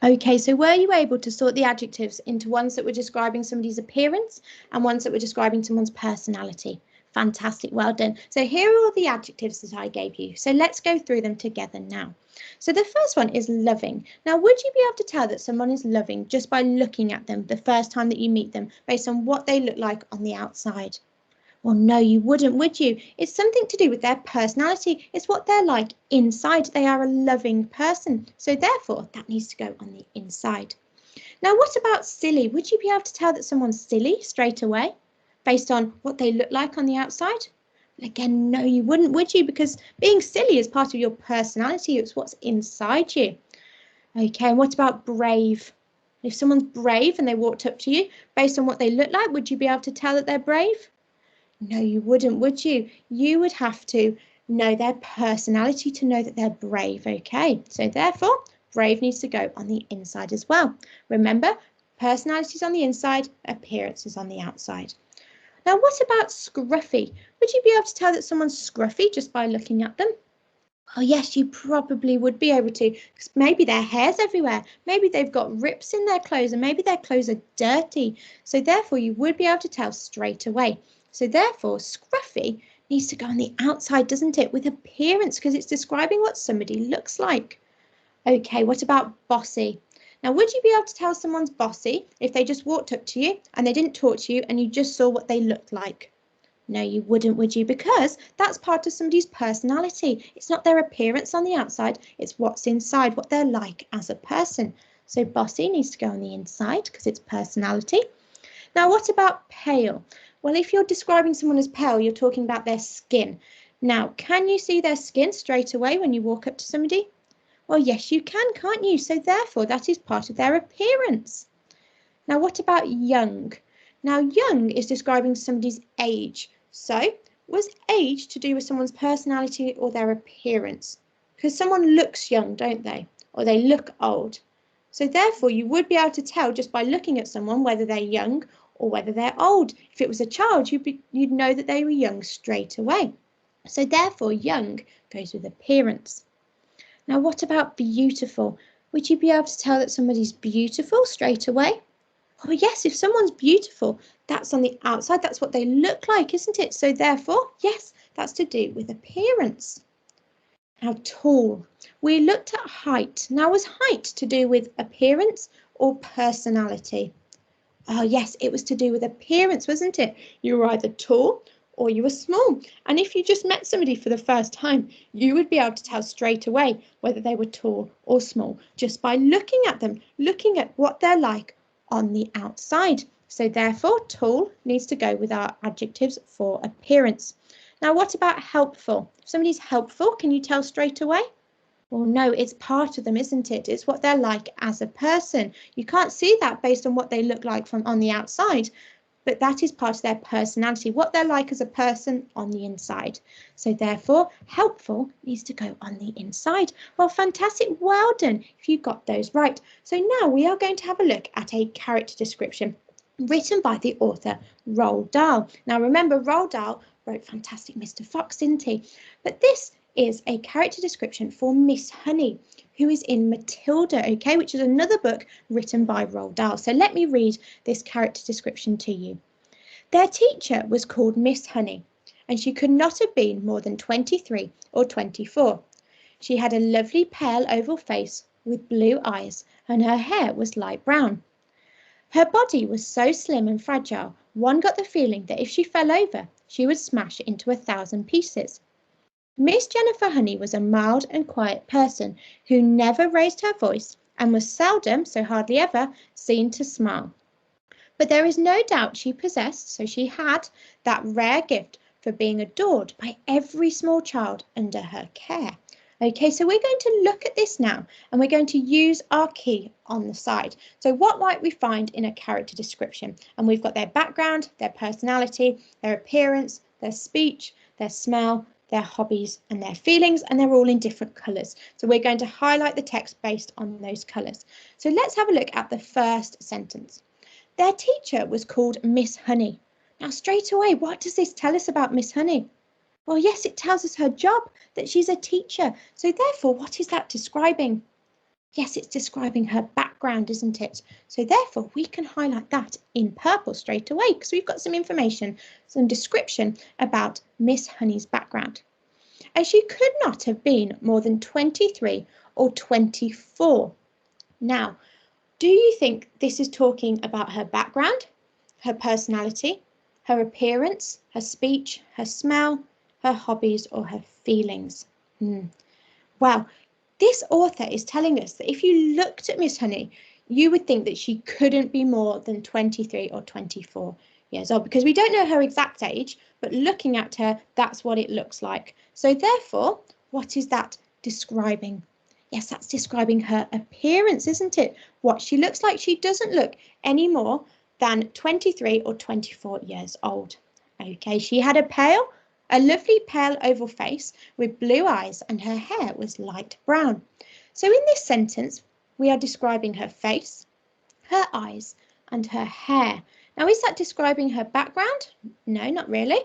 Okay, so were you able to sort the adjectives into ones that were describing somebody's appearance and ones that were describing someone's personality? Fantastic, well done. So here are all the adjectives that I gave you. So let's go through them together now. So the first one is loving. Now, would you be able to tell that someone is loving just by looking at them the first time that you meet them based on what they look like on the outside? Well, no, you wouldn't, would you? It's something to do with their personality. It's what they're like inside. They are a loving person. So therefore, that needs to go on the inside. Now, what about silly? Would you be able to tell that someone's silly straight away based on what they look like on the outside? Again, no, you wouldn't, would you? Because being silly is part of your personality. It's what's inside you. Okay, and what about brave? If someone's brave and they walked up to you, based on what they look like, would you be able to tell that they're brave? No, you wouldn't, would you? You would have to know their personality to know that they're brave, okay? So therefore, brave needs to go on the inside as well. Remember, personality is on the inside, appearance is on the outside. Now, what about scruffy? Would you be able to tell that someone's scruffy just by looking at them? Oh, yes, you probably would be able to, because maybe their hair's everywhere. Maybe they've got rips in their clothes and maybe their clothes are dirty. So therefore, you would be able to tell straight away. So therefore, scruffy needs to go on the outside, doesn't it, with appearance, because it's describing what somebody looks like. Okay, what about bossy? Now, would you be able to tell someone's bossy if they just walked up to you and they didn't talk to you and you just saw what they looked like? No, you wouldn't, would you? Because that's part of somebody's personality. It's not their appearance on the outside, it's what's inside, what they're like as a person. So bossy needs to go on the inside because it's personality. Now, what about pale? Well, if you're describing someone as pale, you're talking about their skin. Now, can you see their skin straight away when you walk up to somebody? Well, yes, you can, can't you? So therefore, that is part of their appearance. Now, what about young? Now, young is describing somebody's age. So, was age to do with someone's personality or their appearance? Because someone looks young, don't they? Or they look old. So therefore, you would be able to tell just by looking at someone whether they're young or whether they're old. If it was a child, you'd know that they were young straight away. So therefore, young goes with appearance. Now, what about beautiful? Would you be able to tell that somebody's beautiful straight away? Oh, yes, if someone's beautiful, that's on the outside. That's what they look like, isn't it? So therefore, yes, that's to do with appearance. Now, tall. We looked at height. Now, was height to do with appearance or personality? Oh, yes, it was to do with appearance, wasn't it? You were either tall or you were small. And if you just met somebody for the first time, you would be able to tell straight away whether they were tall or small just by looking at them, looking at what they're like on the outside. So therefore, tall needs to go with our adjectives for appearance. Now, what about helpful? If somebody's helpful, can you tell straight away? Well, no, it's part of them, isn't it? It's what they're like as a person. You can't see that based on what they look like from on the outside, but that is part of their personality, what they're like as a person on the inside. So therefore, helpful needs to go on the inside. Well, fantastic. Well done if you got those right. So now we are going to have a look at a character description written by the author Roald Dahl. Now, remember, Roald Dahl wrote Fantastic Mr. Fox, didn't he? But this is a character description for Miss Honey, who is in Matilda, okay, which is another book written by Roald Dahl. So let me read this character description to you. Their teacher was called Miss Honey, and she could not have been more than 23 or 24. She had a lovely pale oval face with blue eyes, and her hair was light brown. Her body was so slim and fragile, one got the feeling that if she fell over, she would smash into 1,000 pieces. Miss Jennifer Honey was a mild and quiet person who never raised her voice and was seldom, so hardly ever, seen to smile. But there is no doubt she possessed, so she had, that rare gift for being adored by every small child under her care. Okay, so we're going to look at this now and we're going to use our key on the side. So what might we find in a character description? And we've got their background, their personality, their appearance, their speech, their smell, their hobbies and their feelings, and they're all in different colours. So we're going to highlight the text based on those colours. So let's have a look at the first sentence. Their teacher was called Miss Honey. Now straight away, what does this tell us about Miss Honey? Well, yes, it tells us her job, that she's a teacher. So therefore, what is that describing? Yes, it's describing her background, isn't it? So therefore, we can highlight that in purple straight away because we've got some information, some description about Miss Honey's background. And she could not have been more than 23 or 24. Now, do you think this is talking about her background, her personality, her appearance, her speech, her smell, her hobbies, or her feelings? Well, this author is telling us that if you looked at Miss Honey, you would think that she couldn't be more than 23 or 24 years old because we don't know her exact age, but looking at her, that's what it looks like. So therefore, what is that describing? Yes, that's describing her appearance, isn't it? What she looks like. She doesn't look any more than 23 or 24 years old. Okay, she had a lovely pale oval face with blue eyes and her hair was light brown. So in this sentence, we are describing her face, her eyes and her hair. Now, is that describing her background? No, not really.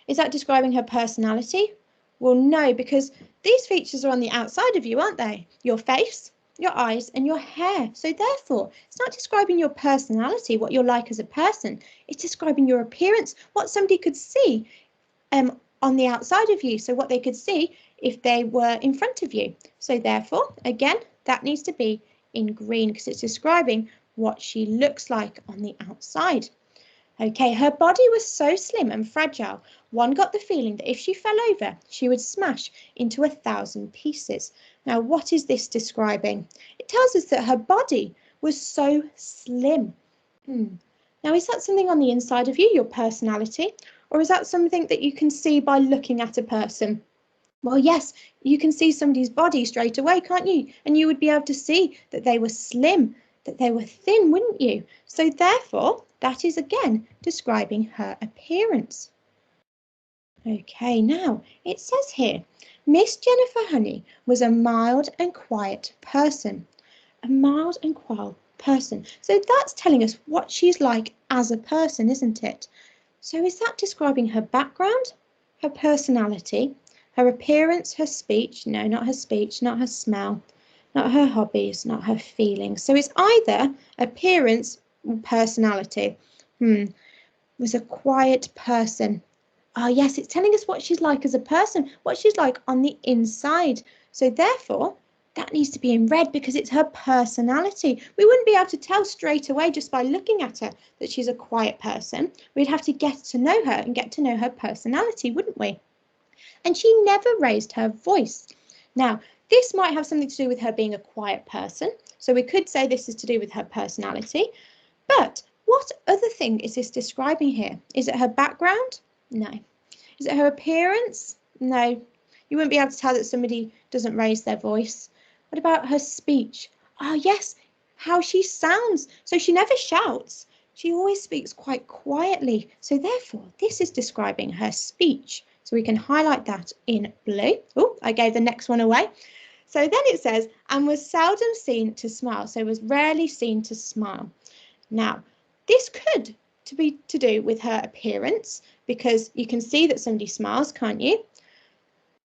Is that describing her personality? Well, no, because these features are on the outside of you, aren't they? Your face, your eyes and your hair. So therefore, it's not describing your personality, what you're like as a person. It's describing your appearance, what somebody could see on the outside of you. So what they could see if they were in front of you. So therefore, again, that needs to be in green because it's describing what she looks like on the outside. Okay, her body was so slim and fragile, one got the feeling that if she fell over, she would smash into 1,000 pieces. Now, what is this describing? It tells us that her body was so slim. Now, is that something on the inside of you, your personality, or is that something that you can see by looking at a person? Well, yes, you can see somebody's body straight away, can't you? And you would be able to see that they were slim, that they were thin, wouldn't you? So therefore, that is again describing her appearance. Okay, now it says here, Miss Jennifer Honey was a mild and quiet person. A mild and quiet person. So that's telling us what she's like as a person, isn't it? So is that describing her background, her personality, her appearance, her speech? No, not her speech, not her smell, not her hobbies, not her feelings. So it's either appearance or personality. Was a quiet person. Oh, yes, it's telling us what she's like as a person, what she's like on the inside. So therefore, that needs to be in red because it's her personality. We wouldn't be able to tell straight away just by looking at her that she's a quiet person. We'd have to get to know her and get to know her personality, wouldn't we? And she never raised her voice. Now, this might have something to do with her being a quiet person. So we could say this is to do with her personality. But what other thing is this describing here? Is it her background? No. Is it her appearance? No. You wouldn't be able to tell that somebody doesn't raise their voice. What about her speech? Oh, yes, how she sounds. So she never shouts. She always speaks quite quietly. So therefore, this is describing her speech. So we can highlight that in blue. Oh, I gave the next one away. So then it says, and was seldom seen to smile. So was rarely seen to smile. Now, this could be to do with her appearance because you can see that somebody smiles, can't you?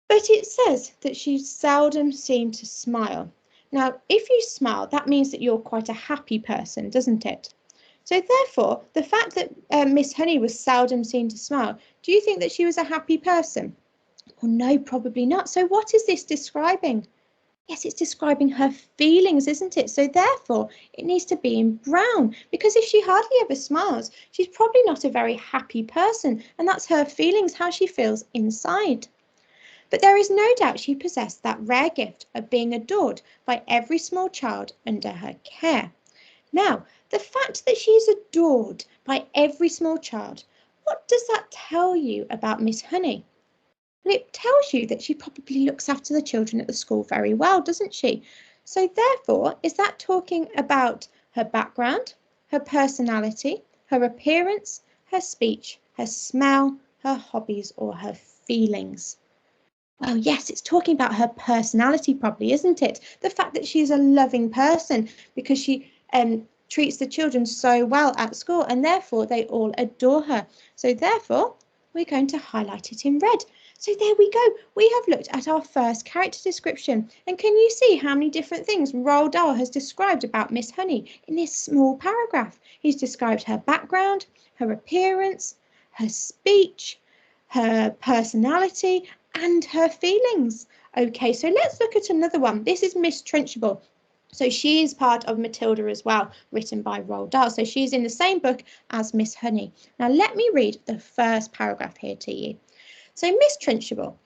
But it says that she seldom seemed to smile. Now, if you smile, that means that you're quite a happy person, doesn't it? So therefore, the fact that Miss Honey was seldom seen to smile, do you think that she was a happy person? Well, no, probably not. So what is this describing? Yes, it's describing her feelings, isn't it? So therefore, it needs to be in brown because if she hardly ever smiles, she's probably not a very happy person. And that's her feelings, how she feels inside. But there is no doubt she possessed that rare gift of being adored by every small child under her care. Now, the fact that she is adored by every small child, what does that tell you about Miss Honey? Well, it tells you that she probably looks after the children at the school very well, doesn't she? So therefore, is that talking about her background, her personality, her appearance, her speech, her smell, her hobbies, or her feelings? Well, yes, it's talking about her personality probably, isn't it? The fact that she's a loving person because she treats the children so well at school and therefore they all adore her. So therefore, we're going to highlight it in red. So there we go. We have looked at our first character description. And can you see how many different things Roald Dahl has described about Miss Honey in this small paragraph? He's described her background, her appearance, her speech, her personality, and her feelings. Okay, so let's look at another one. This is Miss Trenchable. So she is part of Matilda as well, written by Roald Dahl. So she's in the same book as Miss Honey. Now let me read the first paragraph here to you. So Miss Trenchable,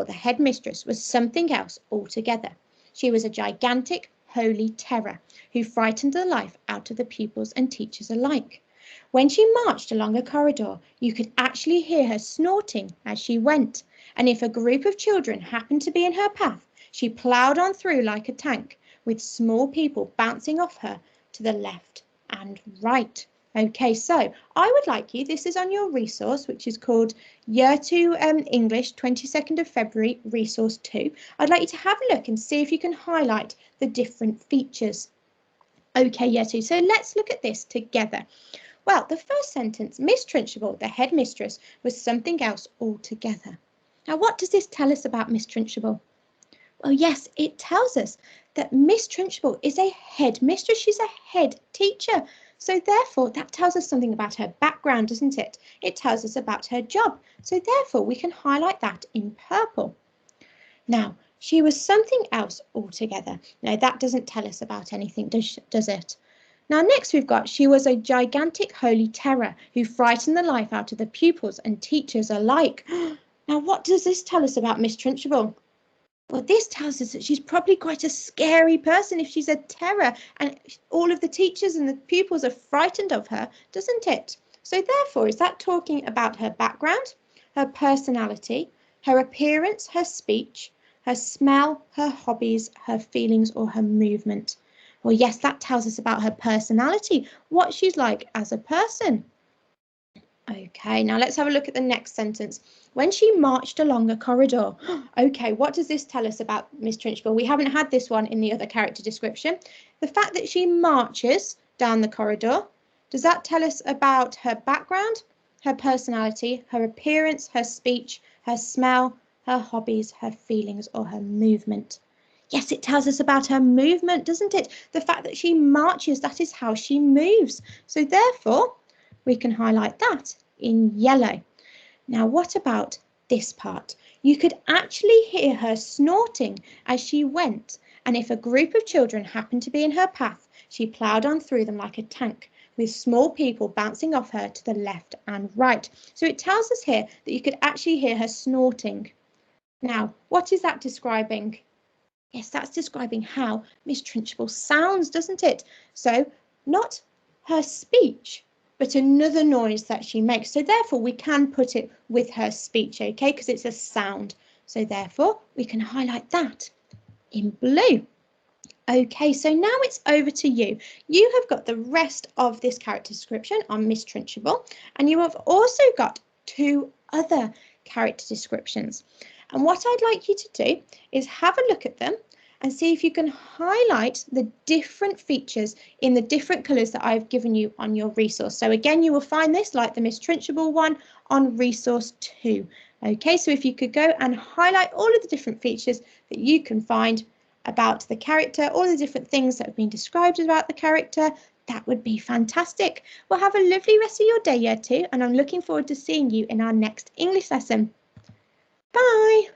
the headmistress, was something else altogether. She was a gigantic, holy terror who frightened the life out of the pupils and teachers alike. When she marched along a corridor, you could actually hear her snorting as she went, and if a group of children happened to be in her path, she ploughed on through like a tank, with small people bouncing off her to the left and right. Okay, so I would like you, this is on your resource, which is called Year 2 English, 22nd of February, Resource 2. I'd like you to have a look and see if you can highlight the different features. Okay, Year 2, so let's look at this together. Well, the first sentence, Miss Trenchable, the headmistress, was something else altogether. Now, what does this tell us about Miss Trenchable? Well, yes, it tells us that Miss Trenchable is a headmistress. She's a head teacher. So therefore, that tells us something about her background, doesn't it? It tells us about her job. So therefore, we can highlight that in purple. Now, she was something else altogether. Now, that doesn't tell us about anything, does it? Now, next we've got, she was a gigantic holy terror who frightened the life out of the pupils and teachers alike. Now, what does this tell us about Miss Trenchable? Well, this tells us that she's probably quite a scary person if she's a terror and all of the teachers and the pupils are frightened of her, doesn't it? So therefore, is that talking about her background, her personality, her appearance, her speech, her smell, her hobbies, her feelings, or her movement? Well, yes, that tells us about her personality, what she's like as a person. Okay, now let's have a look at the next sentence. When she marched along a corridor. Okay, what does this tell us about Miss Trenchable? We haven't had this one in the other character description. The fact that she marches down the corridor, does that tell us about her background, her personality, her appearance, her speech, her smell, her hobbies, her feelings, or her movement? Yes, it tells us about her movement, doesn't it? The fact that she marches, that is how she moves. So therefore, we can highlight that in yellow. Now, what about this part? You could actually hear her snorting as she went, and if a group of children happened to be in her path, she ploughed on through them like a tank, with small people bouncing off her to the left and right. So it tells us here that you could actually hear her snorting. Now, what is that describing? Yes, that's describing how Miss Trenchable sounds, doesn't it? So not her speech, but another noise that she makes. So therefore, we can put it with her speech, okay, because it's a sound. So therefore, we can highlight that in blue. Okay, so now it's over to you. You have got the rest of this character description on Miss Trenchable, and you have also got 2 other character descriptions. And what I'd like you to do is have a look at them and see if you can highlight the different features in the different colours that I've given you on your resource. So again, you will find this, like the Miss Trenchable one, on resource 2. Okay, so if you could go and highlight all of the different features that you can find about the character, all the different things that have been described about the character, that would be fantastic. Well, have a lovely rest of your day, Year 2, and I'm looking forward to seeing you in our next English lesson. Bye!